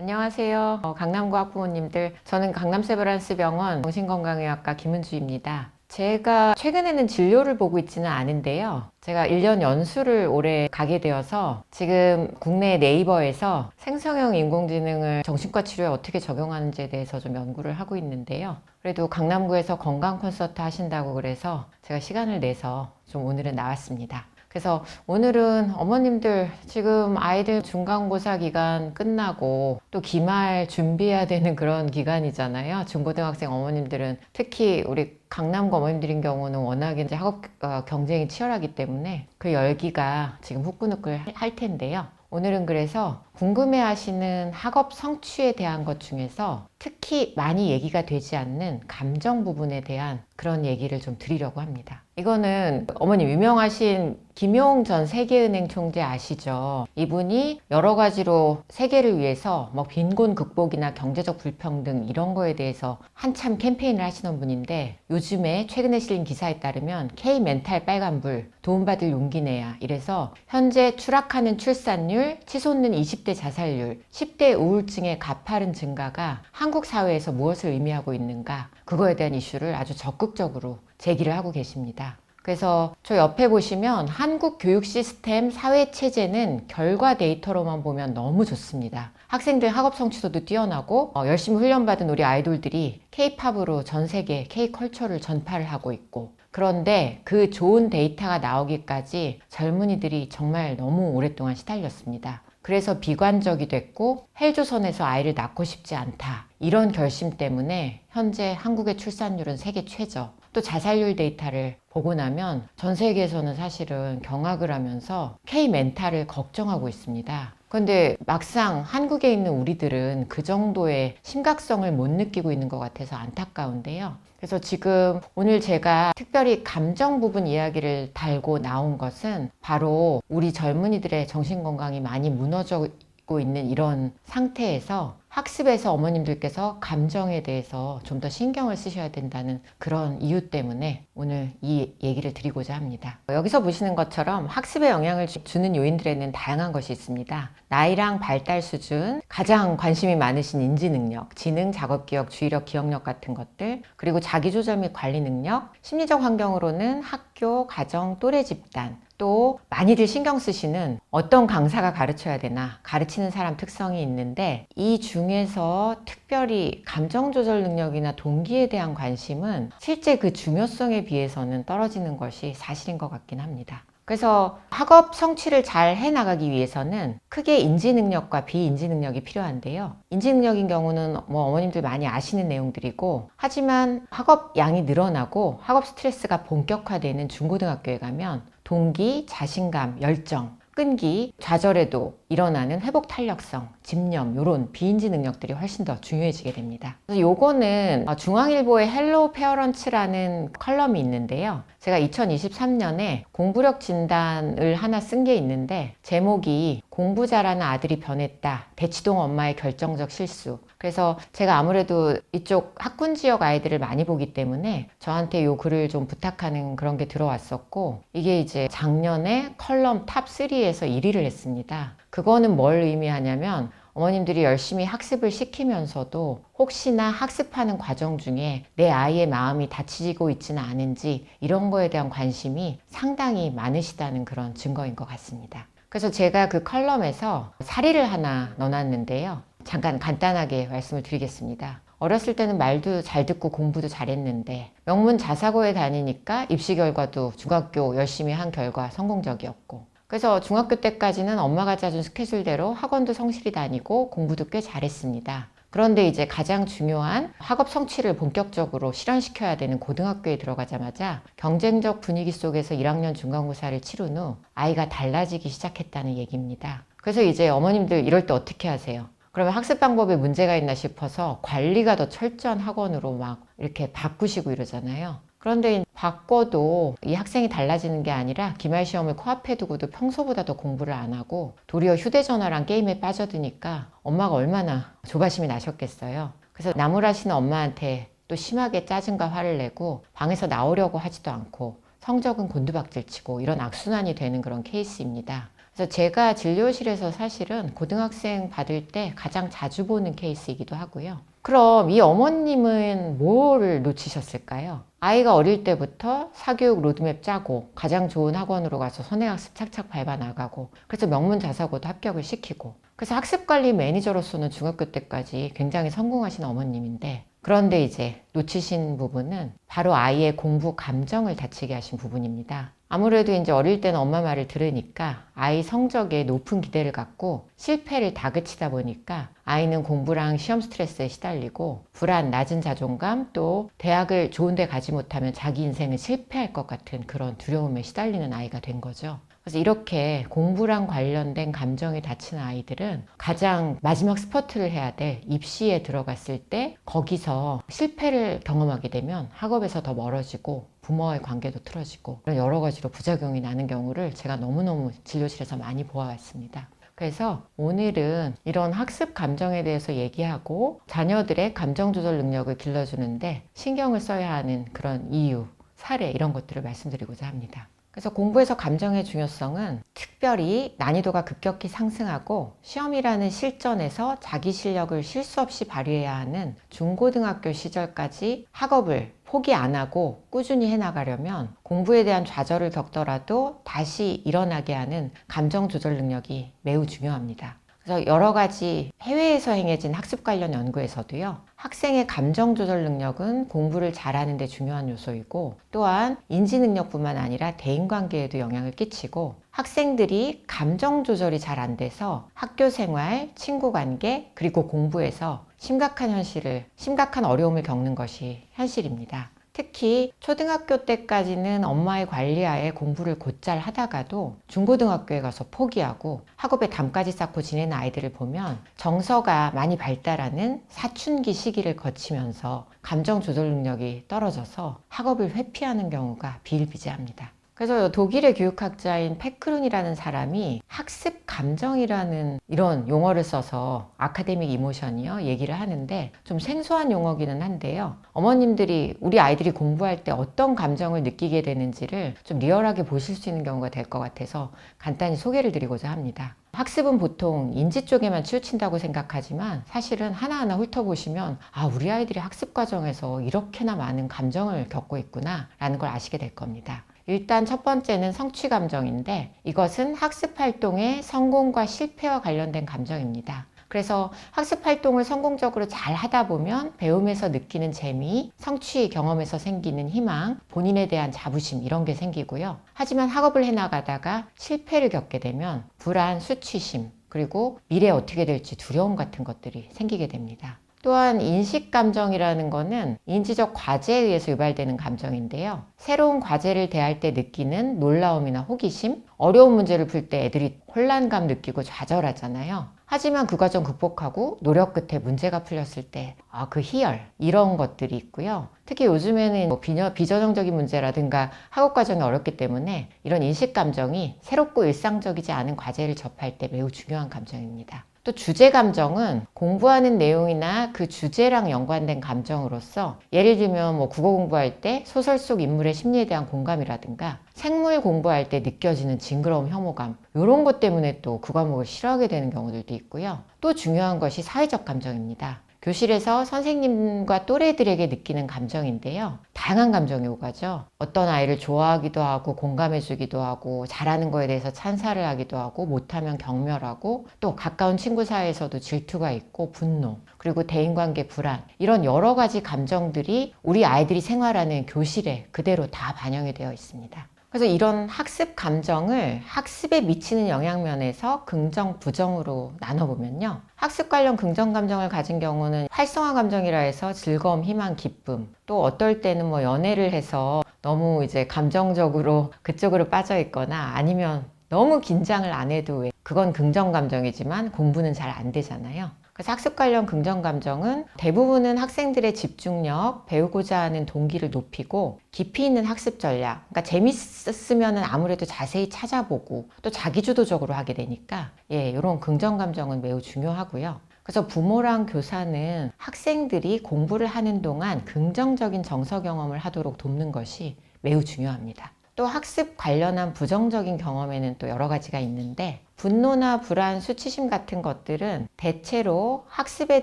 안녕하세요. 강남구 학부모님들, 저는 강남세브란스병원 정신건강의학과 김은주입니다. 제가 최근에는 진료를 보고 있지는 않은데요. 제가 1년 연수를 올해 가게 되어서 지금 국내 네이버에서 생성형 인공지능을 정신과 치료에 어떻게 적용하는지에 대해서 좀 연구를 하고 있는데요. 그래도 강남구에서 건강 콘서트 하신다고 그래서 제가 시간을 내서 좀 오늘은 나왔습니다. 그래서 오늘은 어머님들 지금 아이들 중간고사 기간 끝나고 또 기말 준비해야 되는 그런 기간이잖아요. 중고등학생 어머님들은 특히 우리 강남구 어머님들인 경우는 워낙에 이제 학업 경쟁이 치열하기 때문에 그 열기가 지금 후끈후끈 할 텐데요. 오늘은 그래서 궁금해하시는 학업 성취에 대한 것 중에서 특히 많이 얘기가 되지 않는 감정 부분에 대한 그런 얘기를 좀 드리려고 합니다. 이거는 어머님 유명하신 김용 전 세계은행 총재 아시죠? 이분이 여러 가지로 세계를 위해서 뭐 빈곤 극복이나 경제적 불평등 이런 거에 대해서 한참 캠페인을 하시는 분인데 요즘에 최근에 실린 기사에 따르면 K멘탈 빨간불 도움받을 용기 내야 이래서 현재 추락하는 출산율, 치솟는 20대 자살률, 10대 우울증의 가파른 증가가 한국 사회에서 무엇을 의미하고 있는가 그거에 대한 이슈를 아주 적극적으로 제기를 하고 계십니다. 그래서 저 옆에 보시면 한국 교육 시스템 사회 체제는 결과 데이터로만 보면 너무 좋습니다. 학생들 학업 성취도도 뛰어나고 열심히 훈련받은 우리 아이돌들이 K-팝으로 전 세계 K-컬처를 전파를 하고 있고 그런데 그 좋은 데이터가 나오기까지 젊은이들이 정말 너무 오랫동안 시달렸습니다. 그래서 비관적이 됐고 헬조선에서 아이를 낳고 싶지 않다. 이런 결심 때문에 현재 한국의 출산율은 세계 최저. 또 자살률 데이터를 보고 나면 전 세계에서는 사실은 경악을 하면서 K멘탈을 걱정하고 있습니다. 그런데 막상 한국에 있는 우리들은 그 정도의 심각성을 못 느끼고 있는 것 같아서 안타까운데요. 그래서 지금 오늘 제가 특별히 감정 부분 이야기를 달고 나온 것은 바로 우리 젊은이들의 정신건강이 많이 무너지고 있는 이런 상태에서 학습에서 어머님들께서 감정에 대해서 좀 더 신경을 쓰셔야 된다는 그런 이유 때문에 오늘 이 얘기를 드리고자 합니다. 여기서 보시는 것처럼 학습에 영향을 주는 요인들에는 다양한 것이 있습니다. 나이랑 발달 수준, 가장 관심이 많으신 인지 능력, 지능, 작업 기억, 주의력, 기억력 같은 것들, 그리고 자기조절 및 관리 능력, 심리적 환경으로는 학교, 가정, 또래 집단, 또 많이들 신경 쓰시는 어떤 강사가 가르쳐야 되나 가르치는 사람 특성이 있는데 이 중에서 특별히 감정 조절 능력이나 동기에 대한 관심은 실제 그 중요성에 비해서는 떨어지는 것이 사실인 것 같긴 합니다. 그래서 학업 성취를 잘 해나가기 위해서는 크게 인지 능력과 비인지 능력이 필요한데요. 인지 능력인 경우는 뭐 어머님들 많이 아시는 내용들이고 하지만 학업 양이 늘어나고 학업 스트레스가 본격화되는 중고등학교에 가면 동기, 자신감, 열정, 끈기, 좌절에도 일어나는 회복 탄력성, 집념 이런 비인지 능력들이 훨씬 더 중요해지게 됩니다. 그래서 요거는 중앙일보의 헬로우 페어런츠라는 컬럼이 있는데요. 제가 2023년에 공부력 진단을 하나 쓴 게 있는데 제목이 공부 잘하는 아들이 변했다. 대치동 엄마의 결정적 실수. 그래서 제가 아무래도 이쪽 학군 지역 아이들을 많이 보기 때문에 저한테 요 글을 좀 부탁하는 그런 게 들어왔었고 이게 이제 작년에 컬럼 탑 3에서 1위를 했습니다. 그거는 뭘 의미하냐면 어머님들이 열심히 학습을 시키면서도 혹시나 학습하는 과정 중에 내 아이의 마음이 다치고 있지는 않은지 이런 거에 대한 관심이 상당히 많으시다는 그런 증거인 것 같습니다. 그래서 제가 그 컬럼에서 사례를 하나 넣어놨는데요. 잠깐 간단하게 말씀을 드리겠습니다. 어렸을 때는 말도 잘 듣고 공부도 잘했는데 명문 자사고에 다니니까 입시 결과도 중학교 열심히 한 결과 성공적이었고 그래서 중학교 때까지는 엄마가 짜준 스케줄대로 학원도 성실히 다니고 공부도 꽤 잘했습니다. 그런데 이제 가장 중요한 학업 성취를 본격적으로 실현시켜야 되는 고등학교에 들어가자마자 경쟁적 분위기 속에서 1학년 중간고사를 치른 후 아이가 달라지기 시작했다는 얘기입니다. 그래서 이제 어머님들 이럴 때 어떻게 하세요? 그러면 학습 방법에 문제가 있나 싶어서 관리가 더 철저한 학원으로 막 이렇게 바꾸시고 이러잖아요. 그런데 바꿔도 이 학생이 달라지는 게 아니라 기말 시험을 코앞에 두고도 평소보다 더 공부를 안 하고 도리어 휴대전화랑 게임에 빠져드니까 엄마가 얼마나 조바심이 나셨겠어요. 그래서 나무라시는 엄마한테 또 심하게 짜증과 화를 내고 방에서 나오려고 하지도 않고 성적은 곤두박질치고 이런 악순환이 되는 그런 케이스입니다. 그래서 제가 진료실에서 사실은 고등학생 받을 때 가장 자주 보는 케이스이기도 하고요. 그럼 이 어머님은 뭐를 놓치셨을까요? 아이가 어릴 때부터 사교육 로드맵 짜고 가장 좋은 학원으로 가서 선행학습 착착 밟아 나가고, 그래서 명문자사고도 합격을 시키고, 그래서 학습관리 매니저로서는 중학교 때까지 굉장히 성공하신 어머님인데, 그런데 이제 놓치신 부분은 바로 아이의 공부 감정을 다치게 하신 부분입니다. 아무래도 이제 어릴 때는 엄마 말을 들으니까 아이 성적에 높은 기대를 갖고 실패를 다그치다 보니까 아이는 공부랑 시험 스트레스에 시달리고 불안, 낮은 자존감, 또 대학을 좋은 데 가지 못하면 자기 인생은 실패할 것 같은 그런 두려움에 시달리는 아이가 된 거죠. 그래서 이렇게 공부랑 관련된 감정이 다친 아이들은 가장 마지막 스퍼트를 해야 될 입시에 들어갔을 때 거기서 실패를 경험하게 되면 학업에서 더 멀어지고 부모와의 관계도 틀어지고 그런 여러 가지로 부작용이 나는 경우를 제가 너무너무 진료실에서 많이 보아왔습니다. 그래서 오늘은 이런 학습 감정에 대해서 얘기하고 자녀들의 감정 조절 능력을 길러주는데 신경을 써야 하는 그런 이유, 사례 이런 것들을 말씀드리고자 합니다. 그래서 공부에서 감정의 중요성은 특별히 난이도가 급격히 상승하고 시험이라는 실전에서 자기 실력을 실수 없이 발휘해야 하는 중고등학교 시절까지 학업을 포기 안 하고 꾸준히 해나가려면 공부에 대한 좌절을 겪더라도 다시 일어나게 하는 감정 조절 능력이 매우 중요합니다. 그래서 여러 가지 해외에서 행해진 학습 관련 연구에서도요, 학생의 감정 조절 능력은 공부를 잘하는 데 중요한 요소이고, 또한 인지 능력뿐만 아니라 대인관계에도 영향을 끼치고, 학생들이 감정 조절이 잘 안 돼서 학교 생활, 친구 관계, 그리고 공부에서 심각한 어려움을 겪는 것이 현실입니다. 특히 초등학교 때까지는 엄마의 관리하에 공부를 곧잘 하다가도 중고등학교에 가서 포기하고 학업에 담까지 쌓고 지내는 아이들을 보면 정서가 많이 발달하는 사춘기 시기를 거치면서 감정 조절 능력이 떨어져서 학업을 회피하는 경우가 비일비재합니다. 그래서 독일의 교육학자인 페크룬이라는 사람이 학습 감정이라는 이런 용어를 써서 아카데믹 이모션이요 얘기를 하는데, 좀 생소한 용어기는 한데요, 어머님들이 우리 아이들이 공부할 때 어떤 감정을 느끼게 되는지를 좀 리얼하게 보실 수 있는 경우가 될 것 같아서 간단히 소개를 드리고자 합니다. 학습은 보통 인지 쪽에만 치우친다고 생각하지만 사실은 하나하나 훑어보시면 우리 아이들이 학습 과정에서 이렇게나 많은 감정을 겪고 있구나 라는 걸 아시게 될 겁니다. 일단 첫 번째는 성취 감정인데, 이것은 학습 활동의 성공과 실패와 관련된 감정입니다. 그래서 학습 활동을 성공적으로 잘 하다 보면 배움에서 느끼는 재미, 성취 경험에서 생기는 희망, 본인에 대한 자부심 이런 게 생기고요. 하지만 학업을 해나가다가 실패를 겪게 되면 불안, 수치심, 그리고 미래에 어떻게 될지 두려움 같은 것들이 생기게 됩니다. 또한 인식감정이라는 거는 인지적 과제에 의해서 유발되는 감정인데요. 새로운 과제를 대할 때 느끼는 놀라움이나 호기심, 어려운 문제를 풀 때 애들이 혼란감 느끼고 좌절하잖아요. 하지만 그 과정 극복하고 노력 끝에 문제가 풀렸을 때 그 희열 이런 것들이 있고요. 특히 요즘에는 비전형적인 문제라든가 학업 과정이 어렵기 때문에 이런 인식감정이 새롭고 일상적이지 않은 과제를 접할 때 매우 중요한 감정입니다. 또 주제 감정은 공부하는 내용이나 그 주제랑 연관된 감정으로서, 예를 들면 국어 공부할 때 소설 속 인물의 심리에 대한 공감이라든가 생물 공부할 때 느껴지는 징그러움, 혐오감 이런 것 때문에 또 그 과목을 싫어하게 되는 경우들도 있고요. 또 중요한 것이 사회적 감정입니다. 교실에서 선생님과 또래들에게 느끼는 감정인데요. 다양한 감정이 오가죠. 어떤 아이를 좋아하기도 하고 공감해주기도 하고 잘하는 거에 대해서 찬사를 하기도 하고 못하면 경멸하고, 또 가까운 친구 사이에서도 질투가 있고 분노, 그리고 대인관계 불안 이런 여러 가지 감정들이 우리 아이들이 생활하는 교실에 그대로 다 반영이 되어 있습니다. 그래서 이런 학습 감정을 학습에 미치는 영향면에서 긍정, 부정으로 나눠보면요. 학습 관련 긍정 감정을 가진 경우는 활성화 감정이라 해서 즐거움, 희망, 기쁨, 또 어떨 때는 연애를 해서 너무 이제 감정적으로 그쪽으로 빠져 있거나, 아니면 너무 긴장을 안 해도 그건 긍정 감정이지만 공부는 잘 안 되잖아요. 그래서 학습 관련 긍정 감정은 대부분은 학생들의 집중력, 배우고자 하는 동기를 높이고 깊이 있는 학습 전략, 그러니까 재밌으면 아무래도 자세히 찾아보고 또 자기주도적으로 하게 되니까 이런 긍정 감정은 매우 중요하고요. 그래서 부모랑 교사는 학생들이 공부를 하는 동안 긍정적인 정서 경험을 하도록 돕는 것이 매우 중요합니다. 또 학습 관련한 부정적인 경험에는 또 여러 가지가 있는데, 분노나 불안, 수치심 같은 것들은 대체로 학습에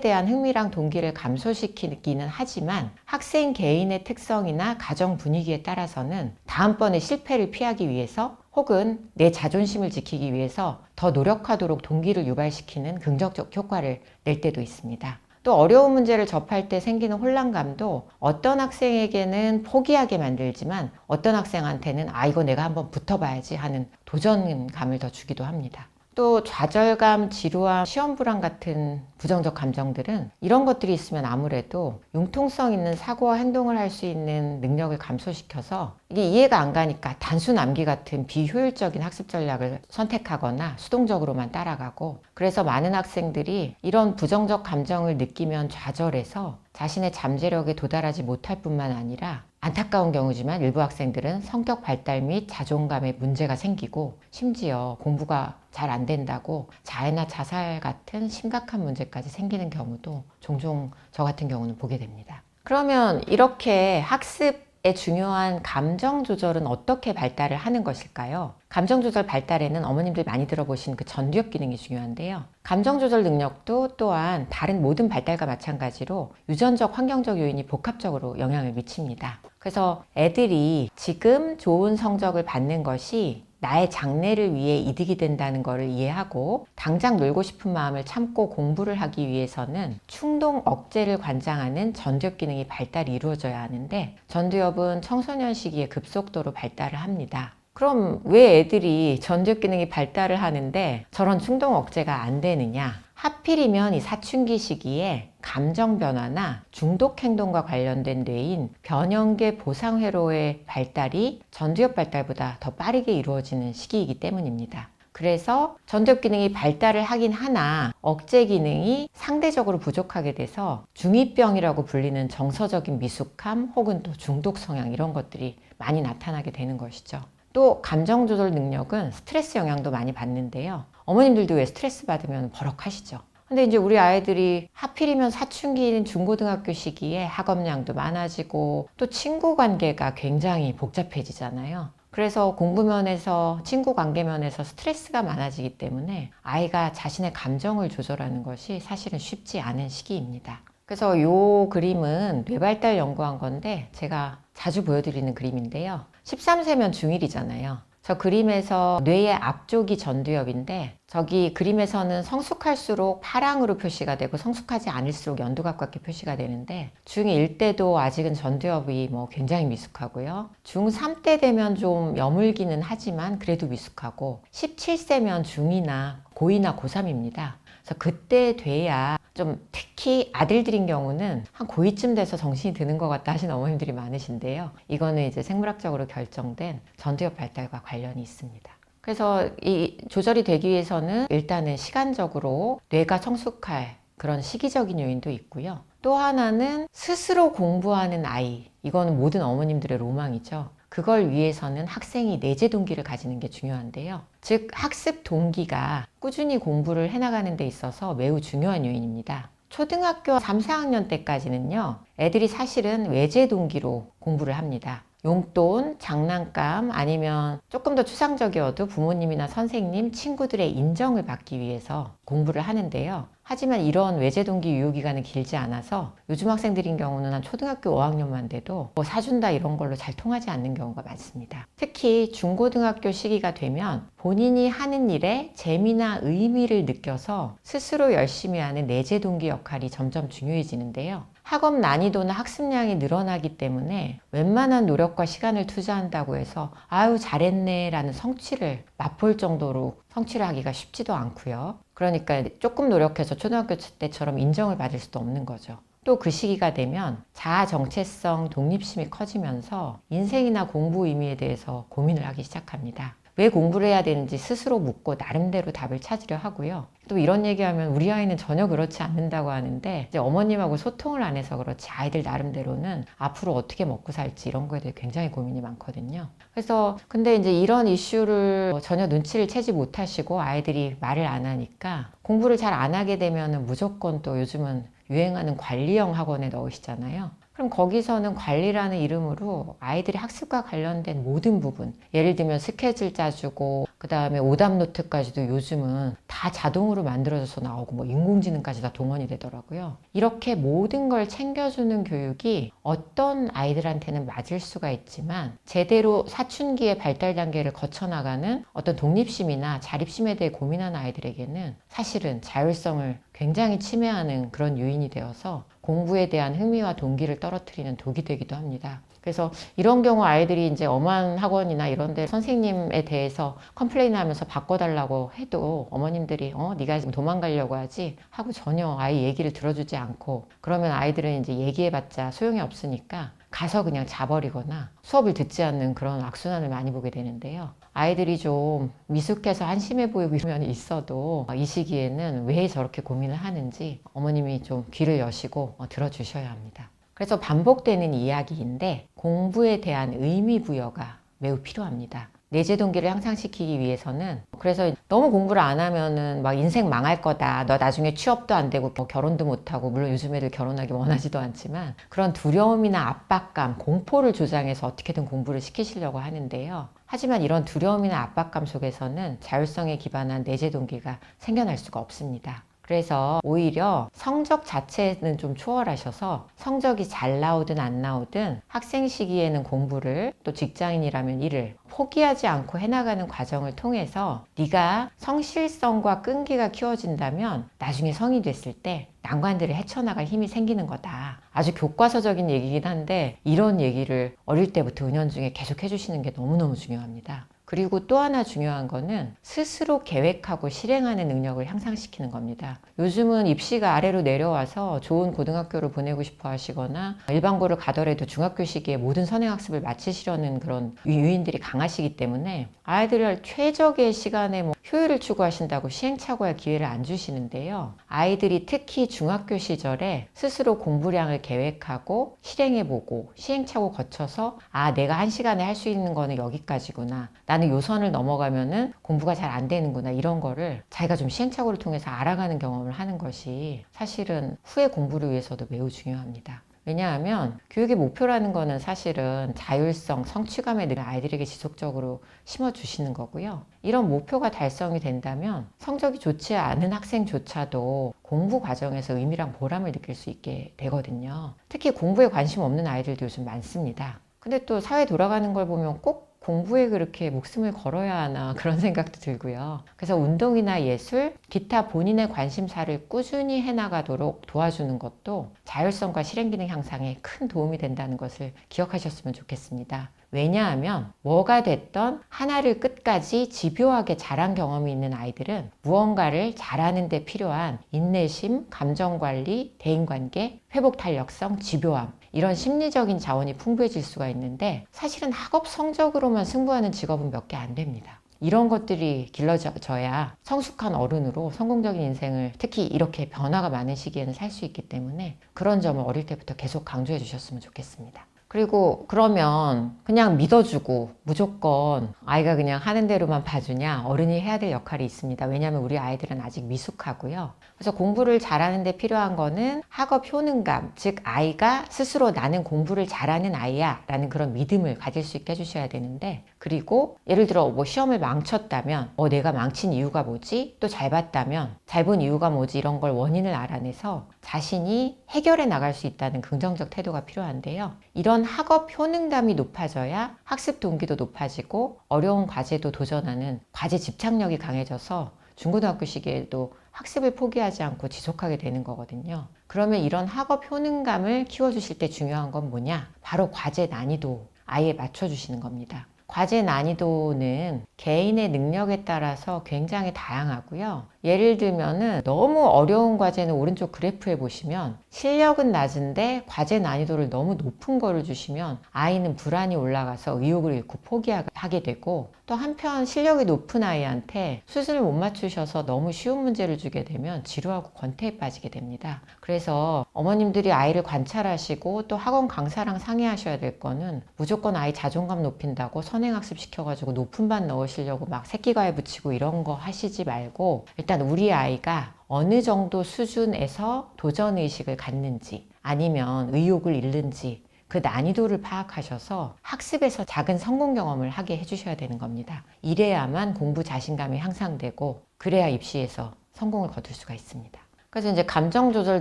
대한 흥미랑 동기를 감소시키기는 하지만 학생 개인의 특성이나 가정 분위기에 따라서는 다음번에 실패를 피하기 위해서 혹은 내 자존심을 지키기 위해서 더 노력하도록 동기를 유발시키는 긍정적 효과를 낼 때도 있습니다. 또 어려운 문제를 접할 때 생기는 혼란감도 어떤 학생에게는 포기하게 만들지만 어떤 학생한테는 이거 내가 한번 붙어봐야지 하는 도전감을 더 주기도 합니다. 또 좌절감, 지루함, 시험 불안 같은 부정적 감정들은 이런 것들이 있으면 아무래도 융통성 있는 사고와 행동을 할 수 있는 능력을 감소시켜서 이게 이해가 안 가니까 단순 암기 같은 비효율적인 학습 전략을 선택하거나 수동적으로만 따라가고, 그래서 많은 학생들이 이런 부정적 감정을 느끼면 좌절해서 자신의 잠재력에 도달하지 못할 뿐만 아니라 안타까운 경우지만 일부 학생들은 성격 발달 및 자존감에 문제가 생기고 심지어 공부가 잘 안 된다고 자해나 자살 같은 심각한 문제까지 생기는 경우도 종종 저 같은 경우는 보게 됩니다. 그러면 이렇게 학습의 중요한 감정 조절은 어떻게 발달을 하는 것일까요? 감정 조절 발달에는 어머님들 많이 들어보신 그 전두엽 기능이 중요한데요. 감정 조절 능력도 또한 다른 모든 발달과 마찬가지로 유전적, 환경적 요인이 복합적으로 영향을 미칩니다. 그래서 애들이 지금 좋은 성적을 받는 것이 나의 장래를 위해 이득이 된다는 것을 이해하고 당장 놀고 싶은 마음을 참고 공부를 하기 위해서는 충동 억제를 관장하는 전두엽 기능이 발달이 이루어져야 하는데, 전두엽은 청소년 시기에 급속도로 발달을 합니다. 그럼 왜 애들이 전두엽 기능이 발달을 하는데 저런 충동 억제가 안 되느냐? 하필이면 이 사춘기 시기에 감정 변화나 중독 행동과 관련된 뇌인 변형계 보상회로의 발달이 전두엽 발달보다 더 빠르게 이루어지는 시기이기 때문입니다. 그래서 전두엽 기능이 발달을 하긴 하나 억제 기능이 상대적으로 부족하게 돼서 중2병이라고 불리는 정서적인 미숙함 혹은 또 중독 성향, 이런 것들이 많이 나타나게 되는 것이죠. 또 감정 조절 능력은 스트레스 영향도 많이 받는데요. 어머님들도 왜 스트레스 받으면 버럭하시죠? 근데 이제 우리 아이들이 하필이면 사춘기인 중고등학교 시기에 학업량도 많아지고 또 친구 관계가 굉장히 복잡해지잖아요. 그래서 공부 면에서, 친구 관계 면에서 스트레스가 많아지기 때문에 아이가 자신의 감정을 조절하는 것이 사실은 쉽지 않은 시기입니다. 그래서 이 그림은 뇌발달 연구한 건데 제가 자주 보여드리는 그림인데요. 13세면 중1이잖아요. 저 그림에서 뇌의 앞쪽이 전두엽인데, 저기 그림에서는 성숙할수록 파랑으로 표시가 되고 성숙하지 않을수록 연두 가깝게 표시가 되는데, 중1 때도 아직은 전두엽이 굉장히 미숙하고요. 중3 때 되면 좀 여물기는 하지만 그래도 미숙하고, 17세면 중2나 고2나 고3입니다. 그래서 그때 돼야 좀, 특히 아들들인 경우는 한 고2쯤 돼서 정신이 드는 것 같다 하시는 어머님들이 많으신데요. 이거는 이제 생물학적으로 결정된 전두엽 발달과 관련이 있습니다. 그래서 이 조절이 되기 위해서는 일단은 시간적으로 뇌가 성숙할 그런 시기적인 요인도 있고요. 또 하나는 스스로 공부하는 아이, 이거는 모든 어머님들의 로망이죠. 그걸 위해서는 학생이 내재 동기를 가지는 게 중요한데요. 즉 학습 동기가 꾸준히 공부를 해나가는 데 있어서 매우 중요한 요인입니다. 초등학교 3, 4학년 때까지는요, 애들이 사실은 외제 동기로 공부를 합니다. 용돈, 장난감, 아니면 조금 더 추상적이어도 부모님이나 선생님, 친구들의 인정을 받기 위해서 공부를 하는데요. 하지만 이런 외제 동기 유효 기간은 길지 않아서 요즘 학생들인 경우는 한 초등학교 5학년만 돼도 사준다 이런 걸로 잘 통하지 않는 경우가 많습니다. 특히 중고등학교 시기가 되면 본인이 하는 일에 재미나 의미를 느껴서 스스로 열심히 하는 내재 동기 역할이 점점 중요해지는데요. 학업 난이도나 학습량이 늘어나기 때문에 웬만한 노력과 시간을 투자한다고 해서 아유 잘했네 라는 성취를 맛볼 정도로 성취를 하기가 쉽지도 않고요. 그러니까 조금 노력해서 초등학교 때처럼 인정을 받을 수도 없는 거죠. 또 그 시기가 되면 자아 정체성, 독립심이 커지면서 인생이나 공부 의미에 대해서 고민을 하기 시작합니다. 왜 공부를 해야 되는지 스스로 묻고 나름대로 답을 찾으려 하고요. 또 이런 얘기하면 우리 아이는 전혀 그렇지 않는다고 하는데, 이제 어머님하고 소통을 안 해서 그렇지 아이들 나름대로는 앞으로 어떻게 먹고 살지 이런 거에 대해 굉장히 고민이 많거든요. 그래서 근데 이제 이런 이슈를 전혀 눈치를 채지 못하시고 아이들이 말을 안 하니까 공부를 잘 안 하게 되면 무조건 또 요즘은 유행하는 관리형 학원에 넣으시잖아요. 그럼 거기서는 관리라는 이름으로 아이들이 학습과 관련된 모든 부분, 예를 들면 스케줄 짜주고 그 다음에 오답 노트까지도 요즘은 다 자동으로 만들어져서 나오고 뭐 인공지능까지 다 동원이 되더라고요. 이렇게 모든 걸 챙겨주는 교육이 어떤 아이들한테는 맞을 수가 있지만 제대로 사춘기의 발달 단계를 거쳐나가는 어떤 독립심이나 자립심에 대해 고민하는 아이들에게는 사실은 자율성을 굉장히 침해하는 그런 요인이 되어서 공부에 대한 흥미와 동기를 떨어뜨리는 독이 되기도 합니다. 그래서 이런 경우 아이들이 이제 엄한 학원이나 이런 데 선생님에 대해서 컴플레인 하면서 바꿔달라고 해도 어머님들이 네가 지금 도망가려고 하지 하고 전혀 아이 얘기를 들어주지 않고, 그러면 아이들은 이제 얘기해봤자 소용이 없으니까 가서 그냥 자버리거나 수업을 듣지 않는 그런 악순환을 많이 보게 되는데요. 아이들이 좀 미숙해서 한심해 보이고 이런 면이 있어도 이 시기에는 왜 저렇게 고민을 하는지 어머님이 좀 귀를 여시고 들어주셔야 합니다. 그래서 반복되는 이야기인데 공부에 대한 의미 부여가 매우 필요합니다. 내재 동기를 향상시키기 위해서는, 그래서 너무 공부를 안 하면은 막 인생 망할 거다, 너 나중에 취업도 안 되고 뭐 결혼도 못 하고, 물론 요즘 애들 결혼하기 원하지도 않지만 그런 두려움이나 압박감, 공포를 조장해서 어떻게든 공부를 시키시려고 하는데요. 하지만 이런 두려움이나 압박감 속에서는 자율성에 기반한 내재 동기가 생겨날 수가 없습니다. 그래서 오히려 성적 자체는 좀 초월하셔서 성적이 잘 나오든 안 나오든 학생 시기에는 공부를, 또 직장인이라면 일을 포기하지 않고 해나가는 과정을 통해서 네가 성실성과 끈기가 키워진다면 나중에 성이 됐을 때 난관들을 헤쳐나갈 힘이 생기는 거다. 아주 교과서적인 얘기긴 한데 이런 얘기를 어릴 때부터 은연중에 계속 해주시는 게 너무너무 중요합니다. 그리고 또 하나 중요한 거는 스스로 계획하고 실행하는 능력을 향상시키는 겁니다. 요즘은 입시가 아래로 내려와서 좋은 고등학교를 보내고 싶어 하시거나 일반고를 가더라도 중학교 시기에 모든 선행학습을 마치시려는 그런 유인들이 강하시기 때문에 아이들을 최적의 시간에 효율을 추구하신다고 시행착오할 기회를 안 주시는데요. 아이들이 특히 중학교 시절에 스스로 공부량을 계획하고 실행해보고 시행착오 거쳐서 내가 한 시간에 할 수 있는 거는 여기까지구나, 나는 요 선을 넘어가면은 공부가 잘 안 되는구나, 이런 거를 자기가 좀 시행착오를 통해서 알아가는 경험을 하는 것이 사실은 후에 공부를 위해서도 매우 중요합니다. 왜냐하면 교육의 목표라는 거는 사실은 자율성, 성취감에 대한 아이들에게 지속적으로 심어주시는 거고요. 이런 목표가 달성이 된다면 성적이 좋지 않은 학생조차도 공부 과정에서 의미랑 보람을 느낄 수 있게 되거든요. 특히 공부에 관심 없는 아이들도 요즘 많습니다. 근데 또 사회 돌아가는 걸 보면 꼭 공부에 그렇게 목숨을 걸어야 하나 그런 생각도 들고요. 그래서 운동이나 예술, 기타 본인의 관심사를 꾸준히 해나가도록 도와주는 것도 자율성과 실행기능 향상에 큰 도움이 된다는 것을 기억하셨으면 좋겠습니다. 왜냐하면 뭐가 됐던 하나를 끝까지 집요하게 잘한 경험이 있는 아이들은 무언가를 잘하는 데 필요한 인내심, 감정관리, 대인관계, 회복탄력성, 집요함, 이런 심리적인 자원이 풍부해질 수가 있는데 사실은 학업 성적으로만 승부하는 직업은 몇 개 안 됩니다. 이런 것들이 길러져야 성숙한 어른으로 성공적인 인생을, 특히 이렇게 변화가 많은 시기에는 살 수 있기 때문에 그런 점을 어릴 때부터 계속 강조해 주셨으면 좋겠습니다. 그리고 그러면 그냥 믿어주고 무조건 아이가 그냥 하는 대로만 봐주냐? 어른이 해야 될 역할이 있습니다. 왜냐하면 우리 아이들은 아직 미숙하고요. 그래서 공부를 잘하는 데 필요한 거는 학업 효능감, 즉 아이가 스스로 나는 공부를 잘하는 아이야 라는 그런 믿음을 가질 수 있게 해주셔야 되는데, 그리고 예를 들어 뭐 시험을 망쳤다면 내가 망친 이유가 뭐지? 또 잘 봤다면 잘 본 이유가 뭐지? 이런 걸 원인을 알아내서 자신이 해결해 나갈 수 있다는 긍정적 태도가 필요한데요. 이런 학업 효능감이 높아져야 학습 동기도 높아지고 어려운 과제도 도전하는 과제 집착력이 강해져서 중고등학교 시기에도 학습을 포기하지 않고 지속하게 되는 거거든요. 그러면 이런 학업 효능감을 키워주실 때 중요한 건 뭐냐? 바로 과제 난이도 아예 맞춰주시는 겁니다. 과제 난이도는 개인의 능력에 따라서 굉장히 다양하고요. 예를 들면은 너무 어려운 과제는 오른쪽 그래프에 보시면 실력은 낮은데 과제 난이도를 너무 높은 거를 주시면 아이는 불안이 올라가서 의욕을 잃고 포기하게 되고, 또 한편 실력이 높은 아이한테 수준을 못 맞추셔서 너무 쉬운 문제를 주게 되면 지루하고 권태에 빠지게 됩니다. 그래서 어머님들이 아이를 관찰하시고 또 학원 강사랑 상의하셔야 될 거는 무조건 아이 자존감 높인다고 선행학습 시켜가지고 높은 반 넣으시려고 막 새끼과외 붙이고 이런 거 하시지 말고, 일단 우리 아이가 어느 정도 수준에서 도전의식을 갖는지, 아니면 의욕을 잃는지 그 난이도를 파악하셔서 학습에서 작은 성공 경험을 하게 해주셔야 되는 겁니다. 이래야만 공부 자신감이 향상되고 그래야 입시에서 성공을 거둘 수가 있습니다. 그래서 이제 감정 조절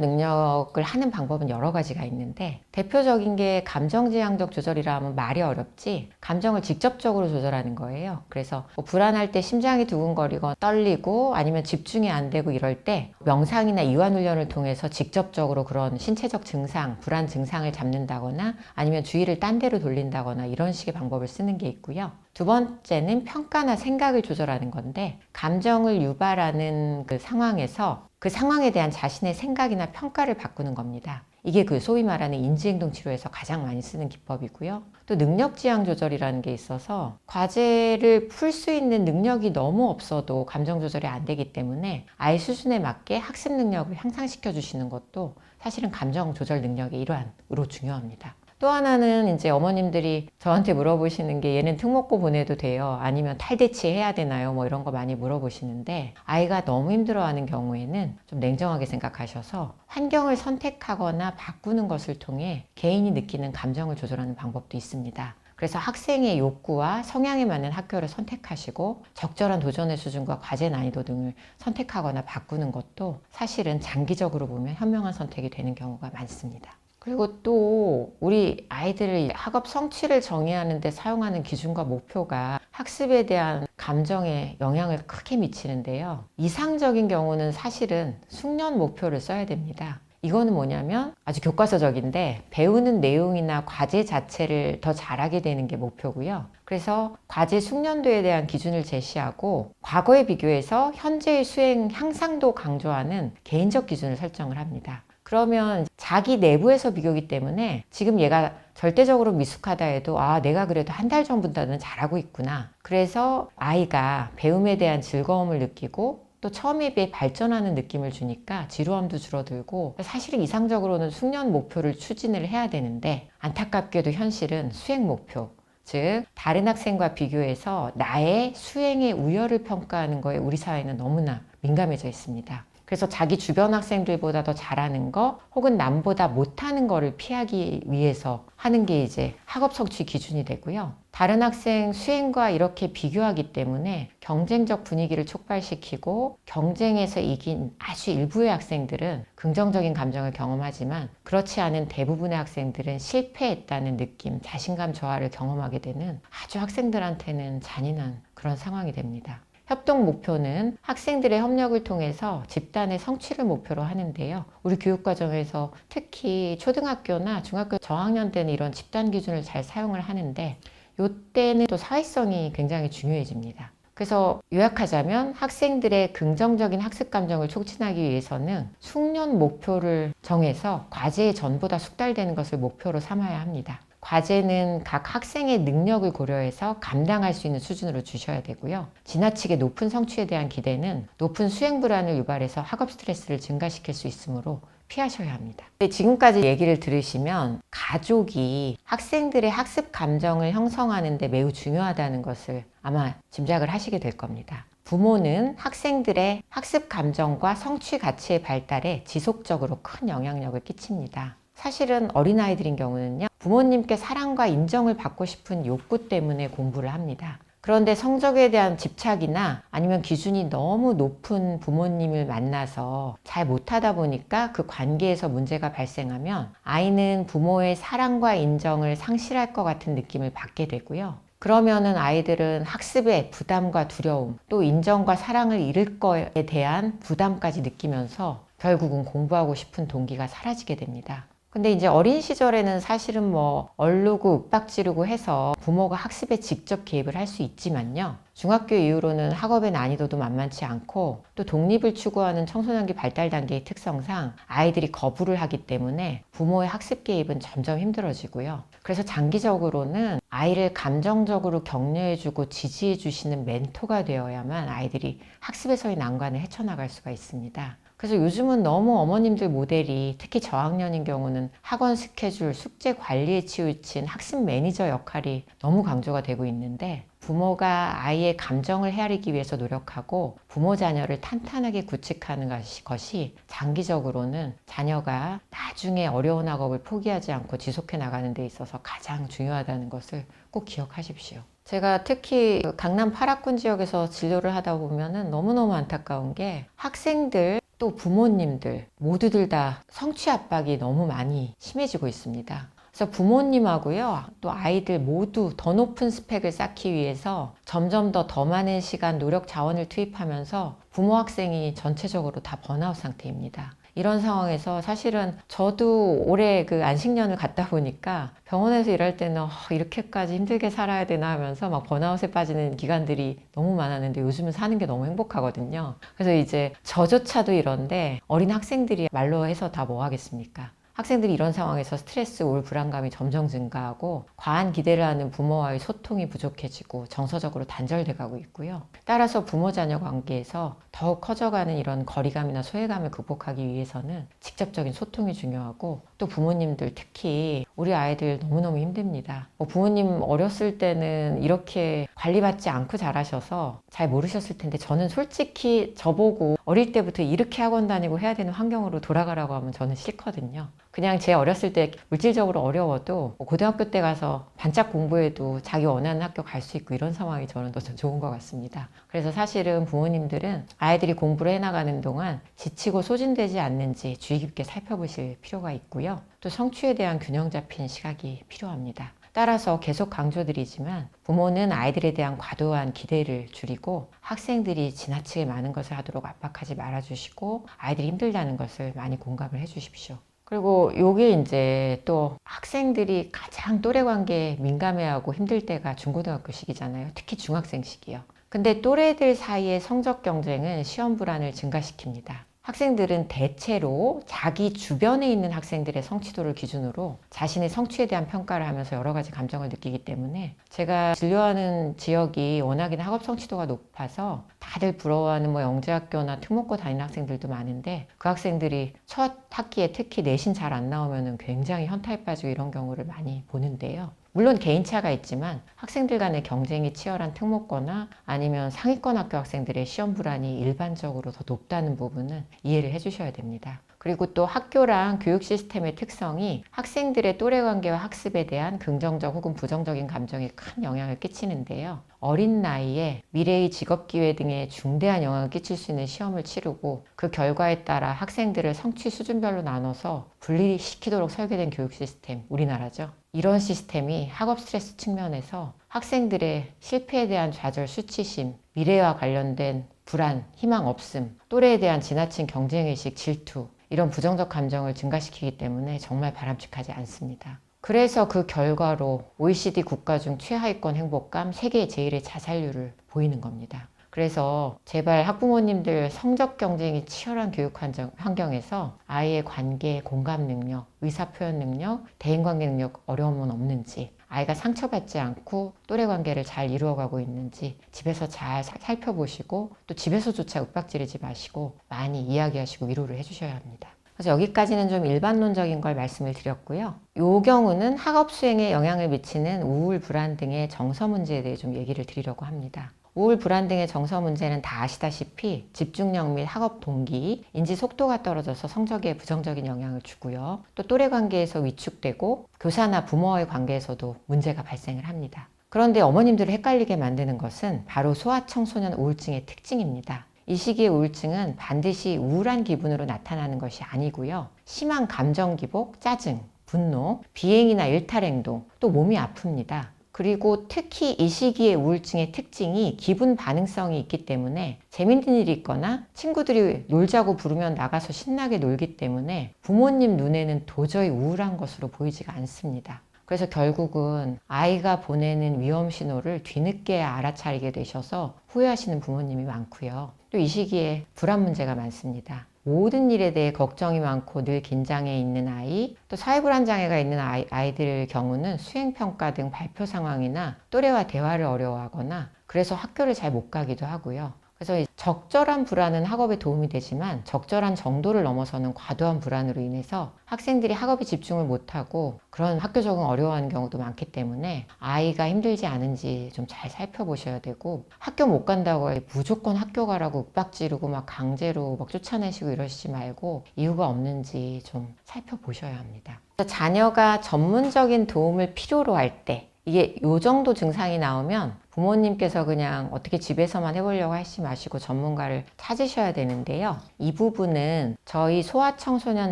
능력을 하는 방법은 여러 가지가 있는데 대표적인 게 감정지향적 조절이라 하면 말이 어렵지 감정을 직접적으로 조절하는 거예요. 그래서 뭐 불안할 때 심장이 두근거리고 떨리고 아니면 집중이 안 되고 이럴 때 명상이나 이완 훈련을 통해서 직접적으로 그런 신체적 증상, 불안 증상을 잡는다거나 아니면 주의를 딴 데로 돌린다거나 이런 식의 방법을 쓰는 게 있고요. 두 번째는 평가나 생각을 조절하는 건데 감정을 유발하는 그 상황에서 그 상황에 대한 자신의 생각이나 평가를 바꾸는 겁니다. 이게 그 소위 말하는 인지행동 치료에서 가장 많이 쓰는 기법이고요. 또 능력지향 조절이라는 게 있어서 과제를 풀 수 있는 능력이 너무 없어도 감정 조절이 안 되기 때문에 아이 수준에 맞게 학습 능력을 향상시켜 주시는 것도 사실은 감정 조절 능력의 일환으로 중요합니다. 또 하나는 이제 어머님들이 저한테 물어보시는 게 얘는 특목고 보내도 돼요? 아니면 탈대치 해야 되나요? 뭐 이런 거 많이 물어보시는데 아이가 너무 힘들어하는 경우에는 좀 냉정하게 생각하셔서 환경을 선택하거나 바꾸는 것을 통해 개인이 느끼는 감정을 조절하는 방법도 있습니다. 그래서 학생의 욕구와 성향에 맞는 학교를 선택하시고 적절한 도전의 수준과 과제 난이도 등을 선택하거나 바꾸는 것도 사실은 장기적으로 보면 현명한 선택이 되는 경우가 많습니다. 그리고 또 우리 아이들을 학업 성취를 정의하는 데 사용하는 기준과 목표가 학습에 대한 감정에 영향을 크게 미치는데요. 이상적인 경우는 사실은 숙련 목표를 써야 됩니다. 이거는 뭐냐면 아주 교과서적인데 배우는 내용이나 과제 자체를 더 잘하게 되는 게 목표고요. 그래서 과제 숙련도에 대한 기준을 제시하고 과거에 비교해서 현재의 수행 향상도 강조하는 개인적 기준을 설정을 합니다. 그러면 자기 내부에서 비교기 때문에 지금 얘가 절대적으로 미숙하다 해도 내가 그래도 한 달 전보다는 잘하고 있구나. 그래서 아이가 배움에 대한 즐거움을 느끼고 또 처음에 비해 발전하는 느낌을 주니까 지루함도 줄어들고 사실은 이상적으로는 숙련 목표를 추진을 해야 되는데 안타깝게도 현실은 수행 목표 즉 다른 학생과 비교해서 나의 수행의 우열을 평가하는 거에 우리 사회는 너무나 민감해져 있습니다. 그래서 자기 주변 학생들보다 더 잘하는 거 혹은 남보다 못하는 거를 피하기 위해서 하는 게 이제 학업 성취 기준이 되고요. 다른 학생 수행과 이렇게 비교하기 때문에 경쟁적 분위기를 촉발시키고 경쟁에서 이긴 아주 일부의 학생들은 긍정적인 감정을 경험하지만 그렇지 않은 대부분의 학생들은 실패했다는 느낌, 자신감 저하를 경험하게 되는 아주 학생들한테는 잔인한 그런 상황이 됩니다. 협동 목표는 학생들의 협력을 통해서 집단의 성취를 목표로 하는데요. 우리 교육과정에서 특히 초등학교나 중학교 저학년 때는 이런 집단 기준을 잘 사용을 하는데 이때는 또 사회성이 굉장히 중요해집니다. 그래서 요약하자면 학생들의 긍정적인 학습 감정을 촉진하기 위해서는 숙련 목표를 정해서 과제에 전보다 숙달되는 것을 목표로 삼아야 합니다. 과제는 각 학생의 능력을 고려해서 감당할 수 있는 수준으로 주셔야 되고요. 지나치게 높은 성취에 대한 기대는 높은 수행 불안을 유발해서 학업 스트레스를 증가시킬 수 있으므로 피하셔야 합니다. 지금까지 얘기를 들으시면 가족이 학생들의 학습 감정을 형성하는 데 매우 중요하다는 것을 아마 짐작을 하시게 될 겁니다. 부모는 학생들의 학습 감정과 성취 가치의 발달에 지속적으로 큰 영향력을 끼칩니다. 사실은 어린아이들인 경우는요, 부모님께 사랑과 인정을 받고 싶은 욕구 때문에 공부를 합니다. 그런데 성적에 대한 집착이나 아니면 기준이 너무 높은 부모님을 만나서 잘 못하다 보니까 그 관계에서 문제가 발생하면 아이는 부모의 사랑과 인정을 상실할 것 같은 느낌을 받게 되고요. 그러면은 아이들은 학습에 부담과 두려움, 또 인정과 사랑을 잃을 거에 대한 부담까지 느끼면서 결국은 공부하고 싶은 동기가 사라지게 됩니다. 근데 이제 어린 시절에는 사실은 뭐 얼르고 윽박지르고 해서 부모가 학습에 직접 개입을 할 수 있지만요. 중학교 이후로는 학업의 난이도도 만만치 않고 또 독립을 추구하는 청소년기 발달 단계의 특성상 아이들이 거부를 하기 때문에 부모의 학습 개입은 점점 힘들어지고요. 그래서 장기적으로는 아이를 감정적으로 격려해주고 지지해주시는 멘토가 되어야만 아이들이 학습에서의 난관을 헤쳐나갈 수가 있습니다. 그래서 요즘은 너무 어머님들 모델이 특히 저학년인 경우는 학원 스케줄, 숙제 관리에 치우친 학습 매니저 역할이 너무 강조가 되고 있는데 부모가 아이의 감정을 헤아리기 위해서 노력하고 부모 자녀를 탄탄하게 구축하는 것이 장기적으로는 자녀가 나중에 어려운 학업을 포기하지 않고 지속해 나가는 데 있어서 가장 중요하다는 것을 꼭 기억하십시오. 제가 특히 강남 8학군 지역에서 진료를 하다 보면은 너무너무 안타까운 게 학생들 또 부모님들 모두들 다 성취 압박이 너무 많이 심해지고 있습니다. 그래서 부모님하고요, 또 아이들 모두 더 높은 스펙을 쌓기 위해서 점점 더 많은 시간, 노력, 자원을 투입하면서 부모, 학생이 전체적으로 다 번아웃 상태입니다. 이런 상황에서 사실은 저도 올해 그 안식년을 갔다 보니까 병원에서 일할 때는 이렇게까지 힘들게 살아야 되나 하면서 막 번아웃에 빠지는 기간들이 너무 많았는데 요즘은 사는 게 너무 행복하거든요. 그래서 이제 저조차도 이런데 어린 학생들이 말로 해서 다 뭐 하겠습니까? 학생들이 이런 상황에서 스트레스, 우울, 불안감이 점점 증가하고 과한 기대를 하는 부모와의 소통이 부족해지고 정서적으로 단절돼 가고 있고요. 따라서 부모-자녀 관계에서 더욱 커져가는 이런 거리감이나 소외감을 극복하기 위해서는 직접적인 소통이 중요하고 또 부모님들 특히 우리 아이들 너무너무 힘듭니다. 부모님 어렸을 때는 이렇게 관리받지 않고 자라셔서 잘 모르셨을 텐데 저는 솔직히 저보고 어릴 때부터 이렇게 학원 다니고 해야 되는 환경으로 돌아가라고 하면 저는 싫거든요. 그냥 제 어렸을 때 물질적으로 어려워도 고등학교 때 가서 반짝 공부해도 자기 원하는 학교 갈 수 있고 이런 상황이 저는 더 좋은 것 같습니다. 그래서 사실은 부모님들은 아이들이 공부를 해나가는 동안 지치고 소진되지 않는지 주의 깊게 살펴보실 필요가 있고요. 또 성취에 대한 균형 잡힌 시각이 필요합니다. 따라서 계속 강조드리지만 부모는 아이들에 대한 과도한 기대를 줄이고 학생들이 지나치게 많은 것을 하도록 압박하지 말아주시고 아이들이 힘들다는 것을 많이 공감을 해주십시오. 그리고 요게 이제 또 학생들이 가장 또래 관계에 민감해하고 힘들 때가 중고등학교 시기잖아요. 특히 중학생 시기요. 근데 또래들 사이의 성적 경쟁은 시험 불안을 증가시킵니다. 학생들은 대체로 자기 주변에 있는 학생들의 성취도를 기준으로 자신의 성취에 대한 평가를 하면서 여러 가지 감정을 느끼기 때문에 제가 진료하는 지역이 워낙이나 학업 성취도가 높아서 다들 부러워하는 영재학교나 특목고 다니는 학생들도 많은데 그 학생들이 첫 학기에 특히 내신 잘 안 나오면 굉장히 현타에 빠지고 이런 경우를 많이 보는데요. 물론 개인차가 있지만 학생들 간의 경쟁이 치열한 특목고나 아니면 상위권 학교 학생들의 시험 불안이 일반적으로 더 높다는 부분은 이해를 해주셔야 됩니다. 그리고 또 학교랑 교육 시스템의 특성이 학생들의 또래 관계와 학습에 대한 긍정적 혹은 부정적인 감정에 큰 영향을 끼치는데요. 어린 나이에 미래의 직업 기회 등에 중대한 영향을 끼칠 수 있는 시험을 치르고 그 결과에 따라 학생들을 성취 수준별로 나눠서 분리시키도록 설계된 교육 시스템, 우리나라죠. 이런 시스템이 학업 스트레스 측면에서 학생들의 실패에 대한 좌절, 수치심, 미래와 관련된 불안, 희망 없음, 또래에 대한 지나친 경쟁의식, 질투 이런 부정적 감정을 증가시키기 때문에 정말 바람직하지 않습니다. 그래서 그 결과로 OECD 국가 중 최하위권 행복감, 세계 제1의 자살률을 보이는 겁니다. 그래서 제발 학부모님들 성적 경쟁이 치열한 교육 환경에서 아이의 관계, 공감 능력, 의사표현 능력, 대인관계 능력 어려움은 없는지, 아이가 상처받지 않고 또래 관계를 잘 이루어가고 있는지 집에서 잘 살펴보시고 또 집에서조차 윽박지르지 마시고 많이 이야기하시고 위로를 해주셔야 합니다. 그래서 여기까지는 좀 일반론적인 걸 말씀을 드렸고요. 이 경우는 학업 수행에 영향을 미치는 우울, 불안 등의 정서 문제에 대해 좀 얘기를 드리려고 합니다. 우울, 불안 등의 정서 문제는 다 아시다시피 집중력 및 학업 동기, 인지 속도가 떨어져서 성적에 부정적인 영향을 주고요. 또 또래 관계에서 위축되고 교사나 부모와의 관계에서도 문제가 발생을 합니다. 그런데 어머님들을 헷갈리게 만드는 것은 바로 소아청소년 우울증의 특징입니다. 이 시기의 우울증은 반드시 우울한 기분으로 나타나는 것이 아니고요. 심한 감정 기복, 짜증, 분노, 비행이나 일탈 행동, 또 몸이 아픕니다. 그리고 특히 이 시기의 우울증의 특징이 기분 반응성이 있기 때문에 재밌는 일이 있거나 친구들이 놀자고 부르면 나가서 신나게 놀기 때문에 부모님 눈에는 도저히 우울한 것으로 보이지가 않습니다. 그래서 결국은 아이가 보내는 위험 신호를 뒤늦게 알아차리게 되셔서 후회하시는 부모님이 많고요. 또 이 시기에 불안 문제가 많습니다. 모든 일에 대해 걱정이 많고 늘 긴장해 있는 아이, 또 사회불안 장애가 있는 아이들의 경우는 수행평가 등 발표 상황이나 또래와 대화를 어려워하거나 그래서 학교를 잘 못 가기도 하고요. 그래서 이 적절한 불안은 학업에 도움이 되지만 적절한 정도를 넘어서는 과도한 불안으로 인해서 학생들이 학업에 집중을 못하고 그런 학교 적응 어려워하는 경우도 많기 때문에 아이가 힘들지 않은지 좀 잘 살펴보셔야 되고, 학교 못 간다고 무조건 학교 가라고 윽박지르고 막 강제로 막 쫓아내시고 이러시지 말고 이유가 없는지 좀 살펴보셔야 합니다. 자녀가 전문적인 도움을 필요로 할 때, 이게 요 정도 증상이 나오면 부모님께서 그냥 어떻게 집에서만 해보려고 하시지 마시고 전문가를 찾으셔야 되는데요. 이 부분은 저희 소아청소년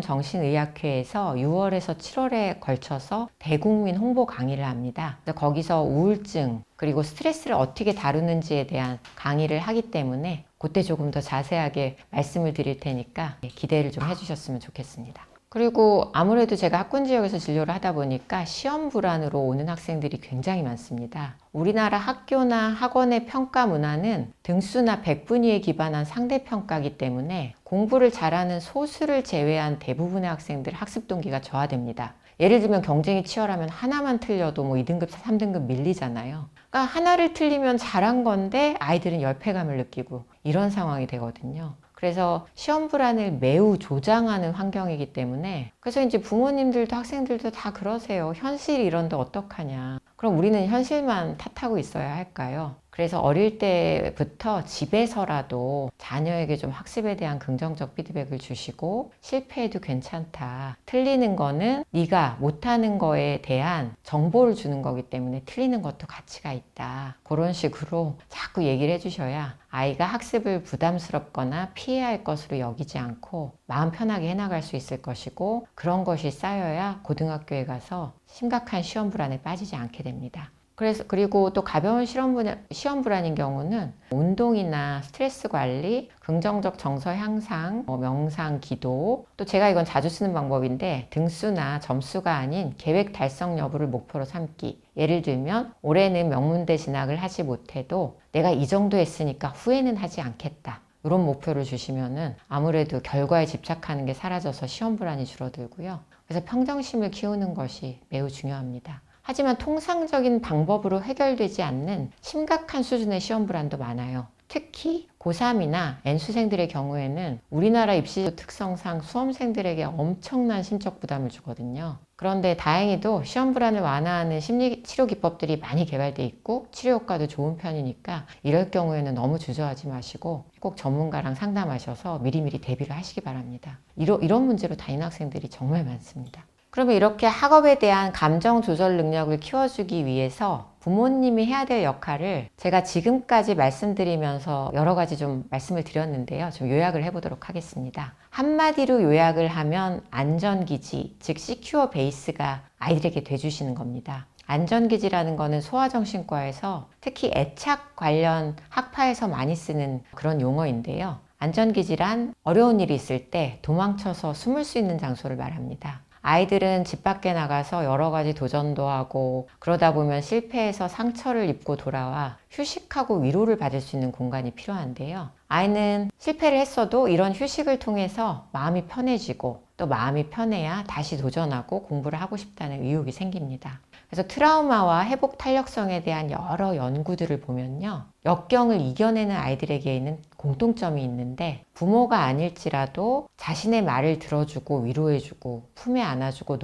정신의학회에서 6월에서 7월에 걸쳐서 대국민 홍보 강의를 합니다. 그래서 거기서 우울증 그리고 스트레스를 어떻게 다루는지에 대한 강의를 하기 때문에 그때 조금 더 자세하게 말씀을 드릴 테니까 기대를 좀 해주셨으면 좋겠습니다. 그리고 아무래도 제가 학군 지역에서 진료를 하다 보니까 시험 불안으로 오는 학생들이 굉장히 많습니다. 우리나라 학교나 학원의 평가 문화는 등수나 백분위에 기반한 상대평가이기 때문에 공부를 잘하는 소수를 제외한 대부분의 학생들 학습 동기가 저하됩니다. 예를 들면 경쟁이 치열하면 하나만 틀려도 뭐 2등급, 3등급 밀리잖아요. 그러니까 하나를 틀리면 잘한 건데 아이들은 열패감을 느끼고 이런 상황이 되거든요. 그래서 시험 불안을 매우 조장하는 환경이기 때문에, 그래서 이제 부모님들도 학생들도 다 그러세요. 현실이 이런데 어떡하냐. 그럼 우리는 현실만 탓하고 있어야 할까요? 그래서 어릴 때부터 집에서라도 자녀에게 좀 학습에 대한 긍정적 피드백을 주시고, 실패해도 괜찮다. 틀리는 거는 네가 못하는 거에 대한 정보를 주는 거기 때문에 틀리는 것도 가치가 있다. 그런 식으로 자꾸 얘기를 해주셔야 아이가 학습을 부담스럽거나 피해야 할 것으로 여기지 않고 마음 편하게 해나갈 수 있을 것이고, 그런 것이 쌓여야 고등학교에 가서 심각한 시험 불안에 빠지지 않게 됩니다. 그리고 또 가벼운 시험 불안인 경우는 운동이나 스트레스 관리, 긍정적 정서 향상, 명상, 기도, 또 제가 이건 자주 쓰는 방법인데 등수나 점수가 아닌 계획 달성 여부를 목표로 삼기. 예를 들면 올해는 명문대 진학을 하지 못해도 내가 이 정도 했으니까 후회는 하지 않겠다. 이런 목표를 주시면은 아무래도 결과에 집착하는 게 사라져서 시험 불안이 줄어들고요. 그래서 평정심을 키우는 것이 매우 중요합니다. 하지만 통상적인 방법으로 해결되지 않는 심각한 수준의 시험 불안도 많아요. 특히 고3이나 N수생들의 경우에는 우리나라 입시 특성상 수험생들에게 엄청난 심적 부담을 주거든요. 그런데 다행히도 시험 불안을 완화하는 심리 치료 기법들이 많이 개발돼 있고 치료 효과도 좋은 편이니까 이럴 경우에는 너무 주저하지 마시고 꼭 전문가랑 상담하셔서 미리미리 대비를 하시기 바랍니다. 이런 문제로 다니는 학생들이 정말 많습니다. 그러면 이렇게 학업에 대한 감정 조절 능력을 키워주기 위해서 부모님이 해야 될 역할을 제가 지금까지 말씀드리면서 여러 가지 좀 말씀을 드렸는데요. 좀 요약을 해보도록 하겠습니다. 한마디로 요약을 하면 안전기지, 즉 시큐어 베이스가 아이들에게 돼주시는 겁니다. 안전기지라는 거는 소아정신과에서 특히 애착 관련 학파에서 많이 쓰는 그런 용어인데요. 안전기지란 어려운 일이 있을 때 도망쳐서 숨을 수 있는 장소를 말합니다. 아이들은 집 밖에 나가서 여러 가지 도전도 하고 그러다 보면 실패해서 상처를 입고 돌아와 휴식하고 위로를 받을 수 있는 공간이 필요한데요. 아이는 실패를 했어도 이런 휴식을 통해서 마음이 편해지고 또 마음이 편해야 다시 도전하고 공부를 하고 싶다는 의욕이 생깁니다. 그래서 트라우마와 회복 탄력성에 대한 여러 연구들을 보면요. 역경을 이겨내는 아이들에게는 공통점이 있는데 부모가 아닐지라도 자신의 말을 들어주고 위로해주고 품에 안아주고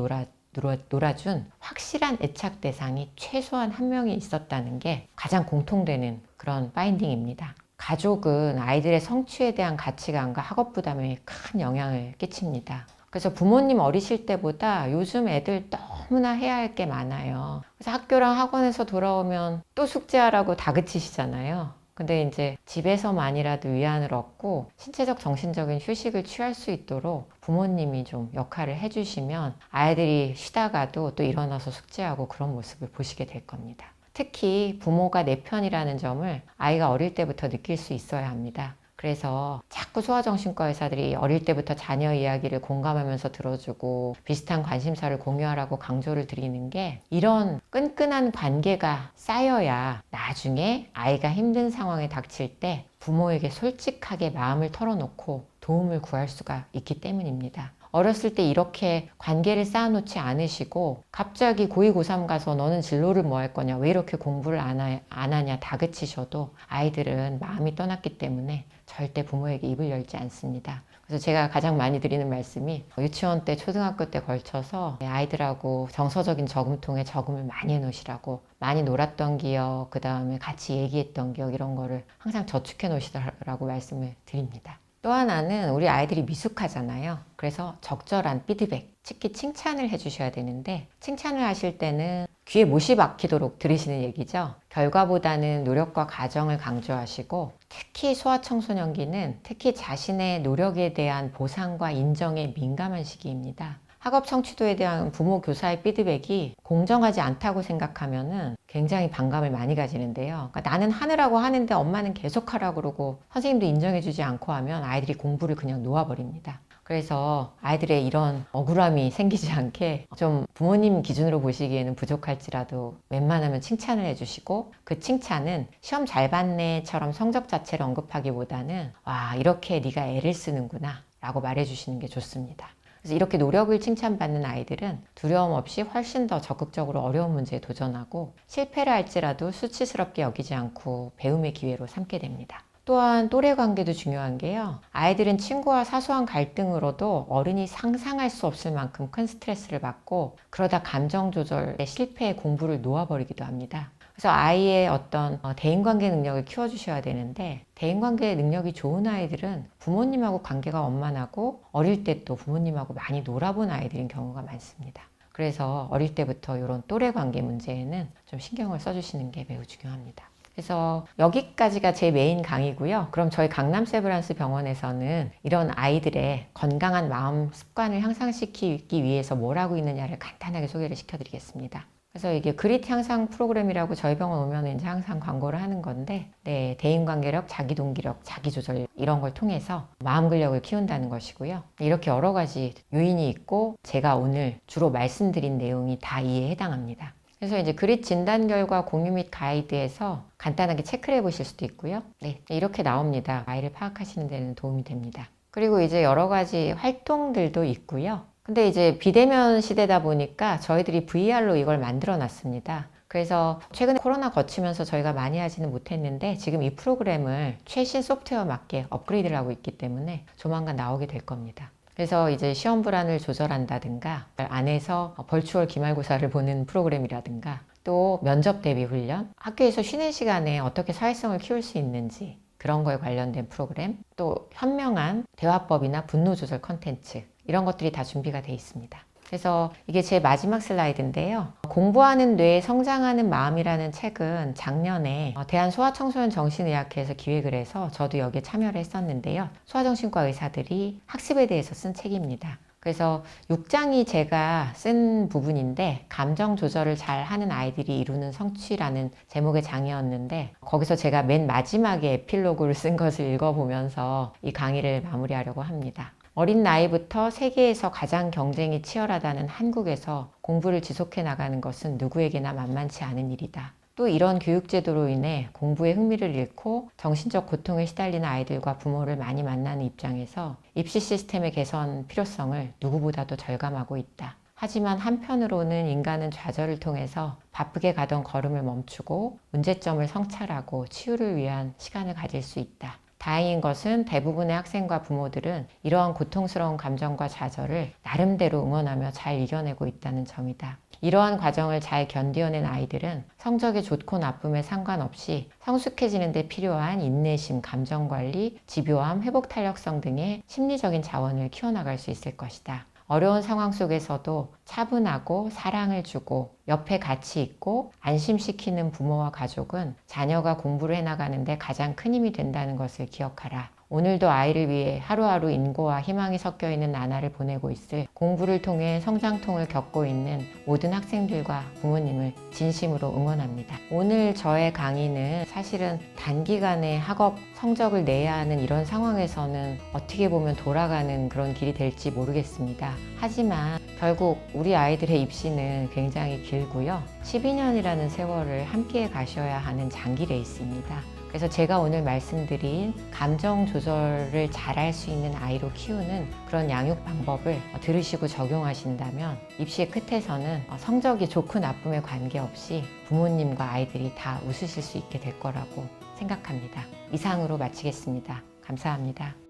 놀아준 확실한 애착 대상이 최소한 한 명이 있었다는 게 가장 공통되는 그런 파인딩입니다. 가족은 아이들의 성취에 대한 가치관과 학업 부담에 큰 영향을 끼칩니다. 그래서 부모님 어리실 때보다 요즘 애들 너무나 해야 할 게 많아요. 그래서 학교랑 학원에서 돌아오면 또 숙제하라고 다그치시잖아요. 근데 이제 집에서만이라도 위안을 얻고 신체적 정신적인 휴식을 취할 수 있도록 부모님이 좀 역할을 해주시면 아이들이 쉬다가도 또 일어나서 숙제하고 그런 모습을 보시게 될 겁니다. 특히 부모가 내 편이라는 점을 아이가 어릴 때부터 느낄 수 있어야 합니다. 그래서 자꾸 소아정신과 의사들이 어릴 때부터 자녀 이야기를 공감하면서 들어주고 비슷한 관심사를 공유하라고 강조를 드리는 게, 이런 끈끈한 관계가 쌓여야 나중에 아이가 힘든 상황에 닥칠 때 부모에게 솔직하게 마음을 털어놓고 도움을 구할 수가 있기 때문입니다. 어렸을 때 이렇게 관계를 쌓아놓지 않으시고 갑자기 고2, 고3 가서 너는 진로를 뭐 할 거냐, 왜 이렇게 공부를 안 하냐 다그치셔도 아이들은 마음이 떠났기 때문에 절대 부모에게 입을 열지 않습니다. 그래서 제가 가장 많이 드리는 말씀이 유치원 때, 초등학교 때 걸쳐서 아이들하고 정서적인 저금통에 저금을 많이 해놓으시라고, 많이 놀았던 기억, 그 다음에 같이 얘기했던 기억, 이런 거를 항상 저축해 놓으시라고 말씀을 드립니다. 또 하나는 우리 아이들이 미숙하잖아요. 그래서 적절한 피드백, 특히 칭찬을 해주셔야 되는데, 칭찬을 하실 때는 귀에 못이 박히도록 들으시는 얘기죠. 결과보다는 노력과 과정을 강조하시고, 특히 소아청소년기는 특히 자신의 노력에 대한 보상과 인정에 민감한 시기입니다. 학업 성취도에 대한 부모 교사의 피드백이 공정하지 않다고 생각하면은 굉장히 반감을 많이 가지는데요. 그러니까 나는 하느라고 하는데 엄마는 계속 하라고 그러고 선생님도 인정해주지 않고 하면 아이들이 공부를 그냥 놓아버립니다. 그래서 아이들의 이런 억울함이 생기지 않게 좀 부모님 기준으로 보시기에는 부족할지라도 웬만하면 칭찬을 해주시고, 그 칭찬은 시험 잘 봤네처럼 성적 자체를 언급하기보다는 와, 이렇게 네가 애를 쓰는구나 라고 말해주시는 게 좋습니다. 그래서 이렇게 노력을 칭찬받는 아이들은 두려움 없이 훨씬 더 적극적으로 어려운 문제에 도전하고, 실패를 할지라도 수치스럽게 여기지 않고 배움의 기회로 삼게 됩니다. 또한 또래 관계도 중요한 게요. 아이들은 친구와 사소한 갈등으로도 어른이 상상할 수 없을 만큼 큰 스트레스를 받고, 그러다 감정 조절에 실패해 공부를 놓아버리기도 합니다. 그래서 아이의 어떤 대인관계 능력을 키워주셔야 되는데, 대인관계 능력이 좋은 아이들은 부모님하고 관계가 원만하고 어릴 때 또 부모님하고 많이 놀아본 아이들인 경우가 많습니다. 그래서 어릴 때부터 이런 또래 관계 문제에는 좀 신경을 써주시는 게 매우 중요합니다. 그래서 여기까지가 제 메인 강의고요. 그럼 저희 강남 세브란스 병원에서는 이런 아이들의 건강한 마음 습관을 향상시키기 위해서 뭘 하고 있느냐를 간단하게 소개를 시켜드리겠습니다. 그래서 이게 그릿 향상 프로그램이라고 저희 병원 오면 이제 항상 광고를 하는 건데, 네, 대인관계력, 자기동기력, 자기조절 이런 걸 통해서 마음 근력을 키운다는 것이고요. 이렇게 여러 가지 요인이 있고 제가 오늘 주로 말씀드린 내용이 다 이에 해당합니다. 그래서 이제 그릿 진단 결과 공유 및 가이드에서 간단하게 체크를 해보실 수도 있고요. 네, 이렇게 나옵니다. 아이를 파악하시는 데는 도움이 됩니다. 그리고 이제 여러 가지 활동들도 있고요. 근데 이제 비대면 시대다 보니까 저희들이 VR로 이걸 만들어 놨습니다. 그래서 최근에 코로나 거치면서 저희가 많이 하지는 못했는데, 지금 이 프로그램을 최신 소프트웨어 맞게 업그레이드를 하고 있기 때문에 조만간 나오게 될 겁니다. 그래서 이제 시험 불안을 조절한다든가, 안에서 벌추얼 기말고사를 보는 프로그램이라든가, 또 면접 대비 훈련, 학교에서 쉬는 시간에 어떻게 사회성을 키울 수 있는지 그런 거에 관련된 프로그램, 또 현명한 대화법이나 분노 조절 컨텐츠, 이런 것들이 다 준비가 되어 있습니다. 그래서 이게 제 마지막 슬라이드인데요. 공부하는 뇌, 성장하는 마음이라는 책은 작년에 대한소아청소년 정신의학회에서 기획을 해서 저도 여기에 참여를 했었는데요. 소아정신과 의사들이 학습에 대해서 쓴 책입니다. 그래서 6장이 제가 쓴 부분인데, 감정 조절을 잘 하는 아이들이 이루는 성취라는 제목의 장이었는데, 거기서 제가 맨 마지막에 에필로그를 쓴 것을 읽어보면서 이 강의를 마무리하려고 합니다. 어린 나이부터 세계에서 가장 경쟁이 치열하다는 한국에서 공부를 지속해 나가는 것은 누구에게나 만만치 않은 일이다. 또 이런 교육제도로 인해 공부에 흥미를 잃고 정신적 고통에 시달리는 아이들과 부모를 많이 만나는 입장에서 입시 시스템의 개선 필요성을 누구보다도 절감하고 있다. 하지만 한편으로는 인간은 좌절을 통해서 바쁘게 가던 걸음을 멈추고 문제점을 성찰하고 치유를 위한 시간을 가질 수 있다. 다행인 것은 대부분의 학생과 부모들은 이러한 고통스러운 감정과 좌절을 나름대로 응원하며 잘 이겨내고 있다는 점이다. 이러한 과정을 잘 견뎌낸 아이들은 성적이 좋고 나쁨에 상관없이 성숙해지는 데 필요한 인내심, 감정관리, 집요함, 회복탄력성 등의 심리적인 자원을 키워나갈 수 있을 것이다. 어려운 상황 속에서도 차분하고 사랑을 주고 옆에 같이 있고 안심시키는 부모와 가족은 자녀가 공부를 해나가는데 가장 큰 힘이 된다는 것을 기억하라. 오늘도 아이를 위해 하루하루 인고와 희망이 섞여 있는 나날을 보내고 있을 공부를 통해 성장통을 겪고 있는 모든 학생들과 부모님을 진심으로 응원합니다. 오늘 저의 강의는 사실은 단기간에 학업 성적을 내야 하는 이런 상황에서는 어떻게 보면 돌아가는 그런 길이 될지 모르겠습니다. 하지만 결국 우리 아이들의 입시는 굉장히 길고요. 12년이라는 세월을 함께 가셔야 하는 장기 레이스입니다. 그래서 제가 오늘 말씀드린 감정 조절을 잘할 수 있는 아이로 키우는 그런 양육 방법을 들으시고 적용하신다면 입시의 끝에서는 성적이 좋고 나쁨에 관계없이 부모님과 아이들이 다 웃으실 수 있게 될 거라고 생각합니다. 이상으로 마치겠습니다. 감사합니다.